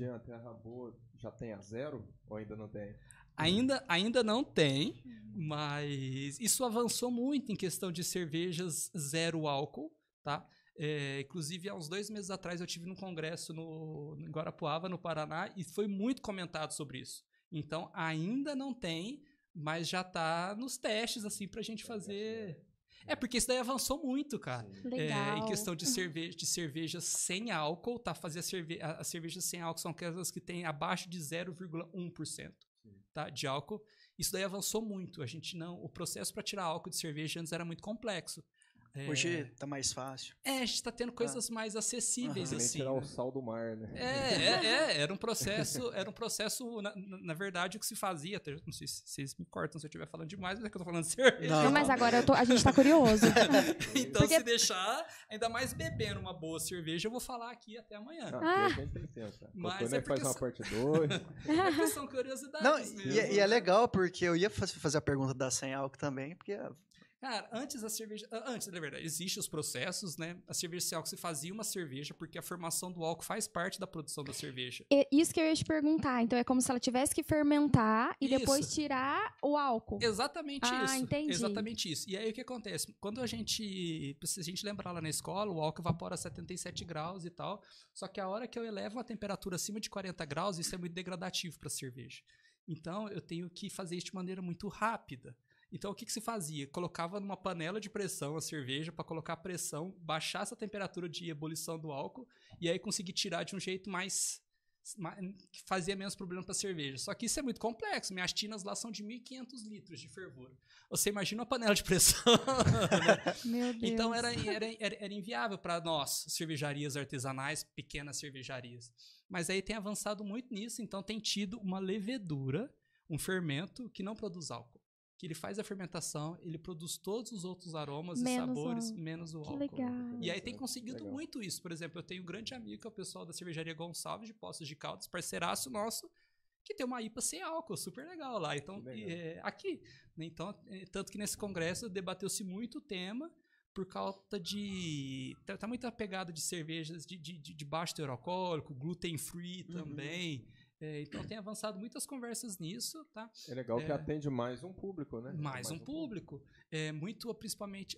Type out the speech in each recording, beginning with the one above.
dia a Terra Boa já tem a 0 ou ainda não tem? Ainda não tem, mas isso avançou muito em questão de cervejas zero álcool, tá? Inclusive, há uns 2 meses atrás eu tive num congresso em Guarapuava, no Paraná, e foi muito comentado sobre isso. Então, ainda não tem, mas já tá nos testes, assim, pra gente fazer... porque isso daí avançou muito, cara. Legal. Em questão de cerveja sem álcool, tá? Fazer as cervejas sem álcool são aquelas que têm abaixo de 0,1%. Tá, de álcool. Isso daí avançou muito. O processo para tirar álcool de cerveja antes era muito complexo. Hoje tá mais fácil. A gente tá tendo coisas mais acessíveis, assim. tirar o sal do mar, né? Era um processo, na verdade, o que se fazia, não sei se vocês me cortam se eu estiver falando demais, mas é que eu tô falando de cerveja. Não, mas agora a gente tá curioso. Então, se deixar, ainda mais bebendo uma boa cerveja, eu vou falar aqui até amanhã. A gente tem tempo. Mas faz uma parte 2. É que são curiosidades Não, mesmo. e é legal, porque eu ia fazer a pergunta da sem álcool também, porque... Cara, antes, na verdade, existem os processos, né? A cerveja sem álcool, você fazia uma cerveja, porque a formação do álcool faz parte da produção da cerveja. Isso que eu ia te perguntar. Então, é como se ela tivesse que fermentar e Isso. depois tirar o álcool. Exatamente isso. Entendi. Exatamente isso. E aí, o que acontece? Se a gente lembrar lá na escola, o álcool evapora a 77 graus e tal, só que a hora que eu elevo a temperatura acima de 40 graus, isso é muito degradativo para a cerveja. Então, eu tenho que fazer isso de maneira muito rápida. Então, o que se fazia? Colocava numa panela de pressão a cerveja para colocar a pressão, baixar essa temperatura de ebulição do álcool e aí conseguir tirar de um jeito que fazia menos problema para a cerveja. Só que isso é muito complexo. Minhas tinas lá são de 1.500 litros de fervura. Você imagina uma panela de pressão. Né? Meu Deus. Então, era inviável para nós, cervejarias artesanais, pequenas cervejarias. Mas aí tem avançado muito nisso. Então, tem tido uma levedura, um fermento que não produz álcool. Que ele faz a fermentação, ele produz todos os outros aromas e sabores, menos o álcool. Legal. E aí tem conseguido muito isso. Por exemplo, eu tenho um grande amigo, que é o pessoal da cervejaria Gonçalves, de Poços de Caldas, parceiraço nosso, que tem uma IPA sem álcool, super legal lá. Então, aqui. Então, tanto que nesse congresso debateu-se muito o tema, por causa de... Tá muito apegado de cervejas de baixo teor alcoólico, gluten-free também... Então tem avançado muitas conversas nisso, tá? É legal que atende mais um público, né? Mais um público. Muito, principalmente,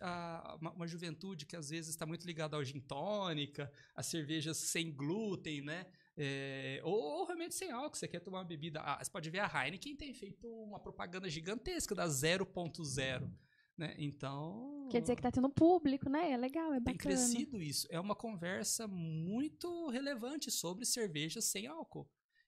uma juventude que às vezes está muito ligada ao gin tônica, as cervejas sem glúten, né? Ou realmente sem álcool, você quer tomar uma bebida... você pode ver a Heineken tem feito uma propaganda gigantesca da 0.0. Né? Então... Quer dizer que tá tendo público, né? É legal, é bacana. Tem crescido isso. É uma conversa muito relevante sobre cervejas sem álcool.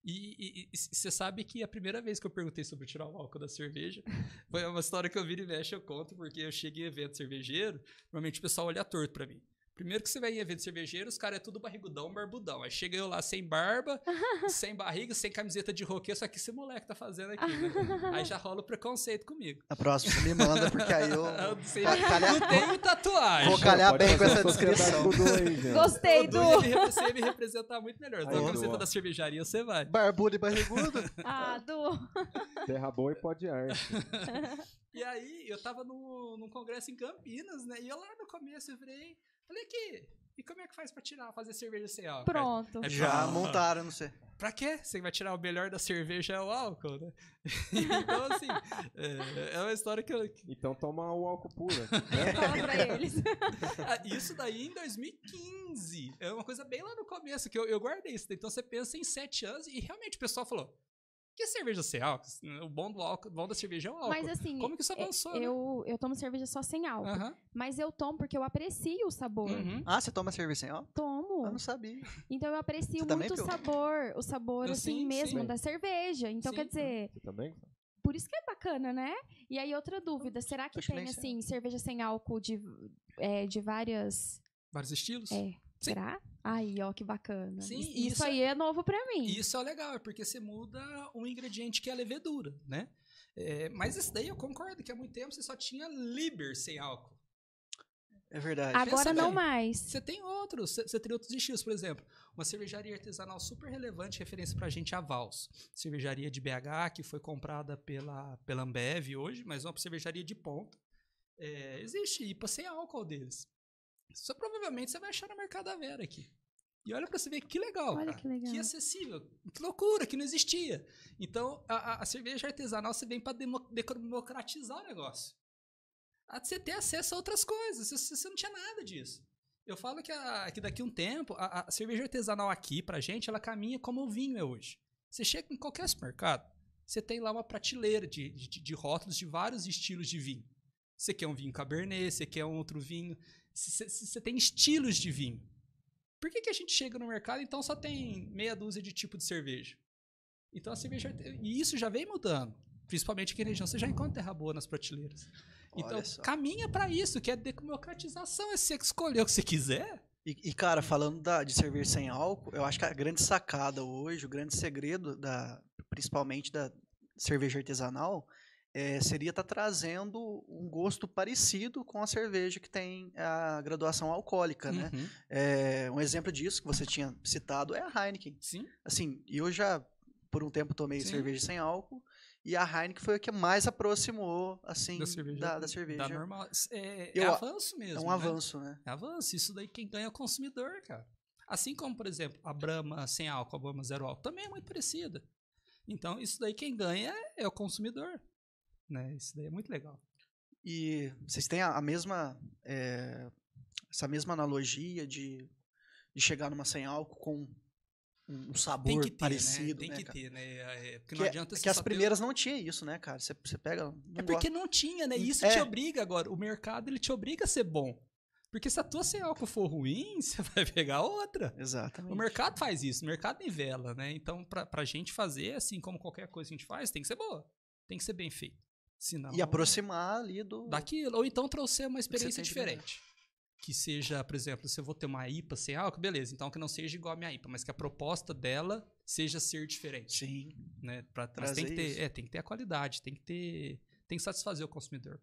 E você sabe que a primeira vez que eu perguntei sobre tirar o álcool da cerveja foi uma história que eu viro e mexe, eu conto, porque eu cheguei em evento cervejeiro, normalmente o pessoal olha torto pra mim. Primeiro que você vai em evento cervejeiro, os caras é tudo barrigudão, barbudão. Aí chega eu lá sem barba, sem barriga, sem camiseta de roqueiro, só que esse moleque tá fazendo aqui, né? Aí já rola o preconceito comigo. Na próxima você me manda, porque aí eu... Não tenho tatuagem. Vou calhar bem com essa descrição. Gostei do... Você me representar muito melhor. Então, a camiseta da cervejaria, você vai. Barbudo e barrigudo. Terra Boa e pó de arte. E aí, eu tava num congresso em Campinas, né? E eu lá no começo, eu falei aqui, e como é que faz pra fazer cerveja sem álcool? Pronto. Já montaram, não sei. Pra quê? Você vai tirar o melhor da cerveja é o álcool, né? Então, assim, é uma história que eu... Então toma o álcool puro. Fala pra eles. Isso daí em 2015. É uma coisa bem lá no começo, que eu guardei isso. Então você pensa em 7 anos e realmente o pessoal falou... Que cerveja sem álcool? O bom da cerveja é o álcool. Mas assim, como que isso avançou, eu tomo cerveja só sem álcool. Mas eu tomo porque eu aprecio o sabor. Você toma cerveja sem álcool? Tomo. Eu não sabia. Então eu aprecio muito o sabor assim mesmo da cerveja. Então quer dizer... Você também? Por isso que é bacana, né? E aí outra dúvida, será que tem assim cerveja sem álcool de vários estilos? Será? Aí, ó, que bacana. Sim, isso aí é novo pra mim. Isso é legal, é porque você muda um ingrediente que é a levedura, né? Mas isso daí eu concordo que há muito tempo você só tinha Liber sem álcool. É verdade. Agora não mais. Você tem outros, você tem outros estilos, por exemplo, uma cervejaria artesanal super relevante, referência pra gente, a Vals. Cervejaria de BH, que foi comprada pela Ambev hoje, mas uma cervejaria de ponta. Existe IPA sem álcool deles. Isso provavelmente você vai achar no Mercado da Vera aqui. E olha pra você ver que legal, Olha cara. que legal. Que acessível. Que loucura, que não existia. Então, a cerveja artesanal, você vem pra democratizar o negócio. Você ter acesso a outras coisas. Você não tinha nada disso. Eu falo que daqui a um tempo, a cerveja artesanal aqui, pra gente, ela caminha como o vinho é hoje. Você chega em qualquer supermercado, você tem lá uma prateleira de rótulos de vários estilos de vinho. Você quer um vinho Cabernet, você quer um outro vinho. Você tem estilos de vinho. Por que a gente chega no mercado, então só tem meia dúzia de tipo de cerveja? Então a cerveja... E isso já vem mudando. Principalmente aqui na região, você já encontra terra boa nas prateleiras. Então, caminha pra isso, que é democratização. É você escolher o que você quiser. E cara, falando de cerveja sem álcool, eu acho que a grande sacada hoje, o grande segredo, principalmente da cerveja artesanal, seria estar trazendo um gosto parecido com a cerveja que tem a graduação alcoólica, né? Um exemplo disso que você tinha citado é a Heineken. Sim. Assim, eu já, por um tempo, tomei cerveja sem álcool, e a Heineken foi a que mais aproximou, assim, da cerveja. Da normal. É avanço mesmo, É um avanço, né? É avanço. Isso daí quem ganha é o consumidor, cara. Assim como, por exemplo, a Brahma sem álcool, a Brahma zero álcool, também é muito parecida. Então, isso daí quem ganha é o consumidor. Né? Isso daí é muito legal. E vocês têm a mesma essa mesma analogia de chegar numa sem álcool com um sabor parecido, né? Tem né, que cara? ter, né? Porque não adianta porque as primeiras não tinha isso, né, cara? Você pega... porque não tinha, né? Isso te obriga agora. O mercado, ele te obriga a ser bom. Porque se a tua sem álcool for ruim, você vai pegar outra. Exatamente. O mercado faz isso, o mercado nivela, né? Então, pra gente fazer, assim como qualquer coisa que a gente faz, tem que ser boa. Tem que ser bem feito. Senão, e aproximar ali daquilo. Ou então trouxer uma experiência diferente. Que seja, por exemplo, se eu vou ter uma IPA sem álcool, beleza. Então que não seja igual a minha IPA, mas que a proposta dela seja ser diferente. Sim. Né? Mas tem que ter a qualidade, tem que satisfazer o consumidor.